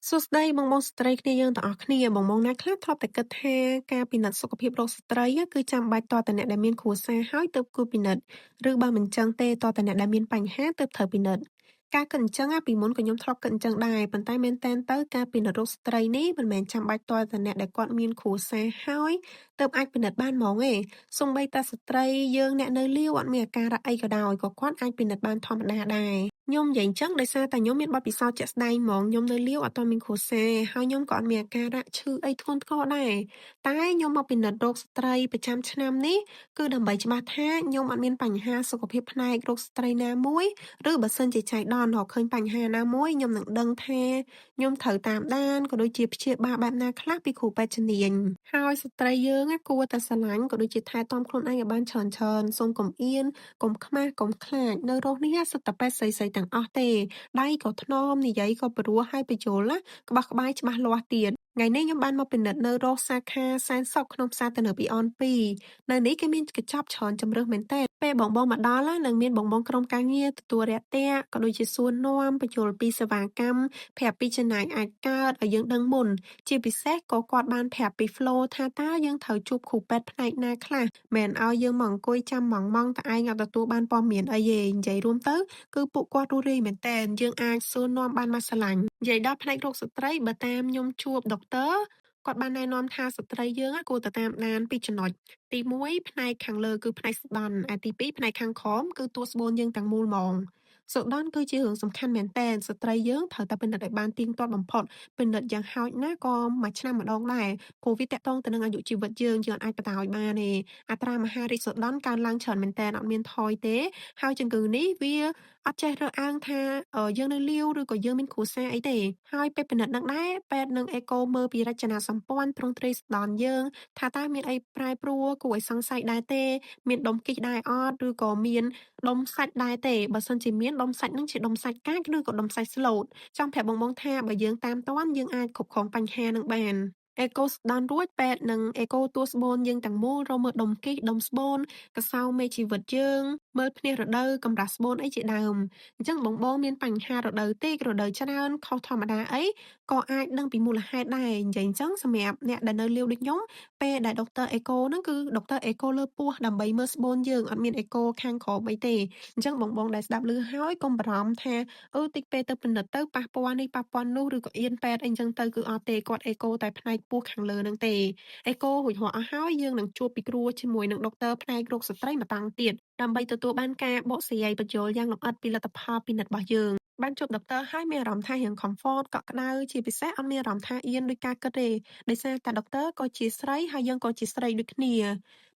សួស្តីបងស្ត្រីគ្នាយើងទាំងអស់គ្នាបងណាខ្លះធ្លាប់តែគិតថាការពិនិត្យសុខភាពរោគស្ត្រីគឺចាំបាច់ទាល់តែអ្នកដែលមានគ្រួសារហើយទើបគួរពិនិត្យឬបើមិនចឹងទេទាល់តែអ្នកដែលមានបញ្ហាទើបត្រូវពិនិត្យការគិតអញ្ចឹងពីមុនក៏ខ្ញុំធ្លាប់គិតអញ្ចឹងដែរប៉ុន្តែមែនតើទៅការពិនិត្យរោគស្ត្រីនេះមិនមែនចាំបាច់ទាល់តែអ្នកដែលគាត់មានគ្រួសារហើយទើបអាចពិនិត្យបានហ្មងទេសូម្បីតែស្ត្រីយើងអ្នកនៅលាវអត់មានអាការៈអីក៏ដោយក៏គាត់អាចពិនិត្យបានធម្មតាដែរខ្ញុំនិយាយអញ្ចឹងដោយសារតែខ្ញុំមានបទពិសោធន៍ជាក់ស្ដែងហ្មងខ្ញុំនៅលាវអត់ទាន់មានគ្រួសារហើយខ្ញុំក៏អត់មានអាការៈឈឺអីធ្ងន់ធ្ងរដែរតែខ្ញុំមកពិនិត្យរោគស្ត្រីប្រចាំឆ្នាំនេះគឺដើម្បីច្បាស់ថាខ្ញុំអត់មានបញ្ហាសុខភាពផ្នែករោគស្ត្រីណាមួយឬបើសិនជាចៃដន្យរកឃើញបញ្ហាណាមួយខ្ញុំនឹងដឹងថាខ្ញុំត្រូវតាមដានក៏ដូចជាព្យាបាលបែបណាខ្លះពីគ្រូពេទ្យជំនាញហើយស្ត្រីយើងគួរតែស្រឡាញ់ក៏ដូចជាថែទាំខ្លួនឯងឲ្យបានច្រើនសូមកុំអៀនកុំខ្មាស់កុំខ្លាចនៅរោគនេះសុទ្ធតែពេទ្យស្រីៗទាំងអស់ទេដៃក៏ថ្នមនិយាយក៏ព្រោះហើយបញ្យលក្បោះក្បាយច្បាស់លាស់ទៀតថ្ងៃនេះខ្ញុំបានមកពិនិត្យនៅរោគសាខាសែនសុខក្នុងផ្សារទំនើបអ៊ីអន2នៅនេះគេមានកញ្ចប់ច្រើនជម្រើសមែនតើពេលបងមកដល់នឹងមានបងក្រុមការងារទទួលរាក់ទាក់ក៏ដូចជាសួរនាំបញ្យលពីសេវាកម្មប្រាប់ពីចំណាយអាចកើតឲ្យយើងដឹងមុនជាពិសេសក៏គាត់បានប្រាប់ពី flow ថាតើយើងត្រូវជួបគ្រូពេទ្យផ្នែកណាខ្លះមិនឲ្យយើងមកអង្គុយចាំម៉ងតែឯងអត់ទទួលបានព័ត៌មានអីទេនិយាយរួមទៅគឺពួកគាត់រួសរាយមែនតើយើងអាចសួរនាំបានមកស្រឡាញ់និយាយដល់ផ្នែករោគស្ត្រីបើតាមខ្ញុំជួបដុកទ័រគាត់បានណែនាំថាស្ត្រីយើងគួរតែតាមដានពីចំណុចទី1ផ្នែកខាងលើគឺផ្នែកស្ដាំឯទី2ផ្នែកខាងក្រោមគឺតួស្បូនយើងទាំងមូលហ្មងសុដន់គឺជារឿងសំខាន់មែនតើស្ត្រីយើងត្រូវតែពិនិត្យឲ្យបានទៀងទាត់បំផុតពិនិត្យយ៉ាងហោចណាស់ក៏មួយឆ្នាំម្ដងដែរព្រោះវាតកតងទៅនឹងអាយុជីវិតយើងអត់អាចបដ ாய் បានទេអត្រាមហារីកសុដន់កើនឡើងច្រើនមែនតើអត់មានថយទេហើយជំងឺនេះវាអត់ចេះរើសអើងថាយើងនៅលាវឬក៏យើងមានគ្រួសារអីទេហើយពេលពិនិត្យនឹងដែរពេទ្យនឹងអេកូមើលពីរចនាសម្ព័ន្ធទ្រង់ទ្រាយស្ដន់យើងថាតើមានអីប្រែប្រួលគួរឲ្យសង្ស័យដែរទេមានដុំគិះដែរអត់ឬក៏មានដុំសាច់ដែរទេបើសិនជាមានដុំសាច់នឹងជាដុំសាច់កាចឬក៏ដុំសាច់ស្លូតចង់ប្រាប់បងថាបើយើងតាមទាន់យើងអាចគ្រប់គ្រងបញ្ហានឹងបានអេកូស្ដានរួចពេទ្យនឹងអេកូតួស្បូនយើងទាំងមូលរកមើលដុំគិះដុំស្បូនកសោមេជីវិតយើងមើលភ្នាះរដូវកម្រាស់ស្បូនអីជាដើមអញ្ចឹងបងមានបញ្ហារដូវទេករដូវច្រើនខុសធម្មតាអីក៏អាចដឹងពីមូលហេតុដែរនិយាយអញ្ចឹងសម្រាប់អ្នកដែលនៅលាវដូចខ្ញុំពេលដែលដុកទ័រអេកូហ្នឹងគឺដុកទ័រអេកូលើពោះដើម្បីមើលស្បូនយើងអត់មានអេកូខាងក្រោមអីទេអញ្ចឹងបងដែលស្ដាប់ឮហើយកុំបារម្ភថាតិចពេលទៅពិនិត្យទៅប៉ះពាល់នេះប៉ះពាល់នោះឬក៏អៀនពេទ្យអីអញ្ចឹងទៅគឺអត់ទេគាត់អេកូតែផ្នែកពោះខាងលើហ្នឹងទេអេកូរួចរាល់អស់ហើយយើងនឹងជួបពិគ្រោះជាមួយនឹងដុកទ័រផ្នែករោគស្ត្រីម្តងទៀតដើម្បីទទួលបានការបកស្រាយបញ្យលយ៉ាងលម្អិតពីលទ្ធផលពិនិត្យរបស់យើងបានជួបដុកទ័រហើយមានអារម្មណ៍ថារៀង comfort កក់ក្ដៅជាពិសេសអត់មានអារម្មណ៍ថាអៀនដូចការគិតទេដោយសារតែដុកទ័រក៏ជាស្រីហើយយើងក៏ជាស្រីដូចគ្នា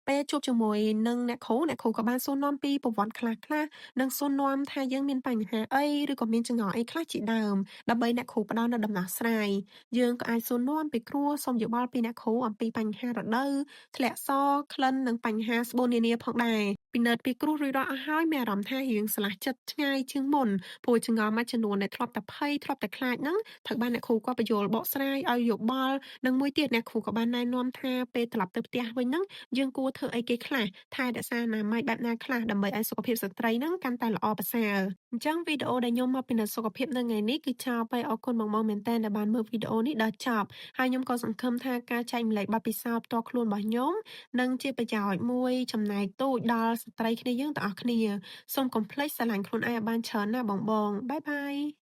ពេលជួបជាមួយនឹងអ្នកគ្រូក៏បានសួរនាំពីប្រវត្តិខ្លះៗនិងសួរនាំថាយើងមានបញ្ហាអីឬក៏មានចម្ងល់អីខ្លះជាដើមដើម្បីអ្នកគ្រូផ្ដល់នូវដំណោះស្រាយយើងក៏អាចសួរនាំពីគ្រូសូមយោបល់ពីអ្នកគ្រូអំពីបញ្ហារដូវធ្លាក់សក្លិននិងបញ្ហាស្បូននានាផងដែរពិនិត្យពីគ្រូរួចរាល់អស់ហើយមានអារម្មណ៍ថារៀងស្រឡះចិត្តឆ្ងាយជាងមុនព្រោះចម្ងល់មួយចំនួនដែលធ្លាប់តែភ័យធ្លាប់តែខ្លាចហ្នឹងត្រូវបានអ្នកគ្រូគាត់បញ្យល់បកស្រាយឲ្យយោបល់និងមួយទៀតអ្នកគ្រូក៏បានណែនាំថាពេលត្រឡប់ទៅផ្ទះវិញហ្នឹងយើងគួរធ្វើអីគេខ្លះថែរក្សាអនាម័យបែបណាខ្លះដើម្បីឲ្យសុខភាពស្ត្រីហ្នឹងកាន់តែល្អប្រសើរអញ្ចឹងវីដេអូដែលខ្ញុំមកពិនិត្យសុខភាពនៅថ្ងៃនេះគឺចប់ហើយអរគុណបងមែនតើដែលបានមើលវីដេអូនេះដល់ចប់ហើយខ្ញុំក៏សង្ឃឹមថាការចែកម្លែកបទពិសោធន៍ផ្ទាល់ខ្លួនរបស់ខ្ញុំនឹងជាប្រយោជន៍មួយចំណែកទូចដល់ស្ត្រីគ្នាយើងទាំងអស់គ្នាសូមកុំភ្លេចស្រឡាញ់ខ្លួនឯងឲ្យបានច្រើនណាបងបាយបាយ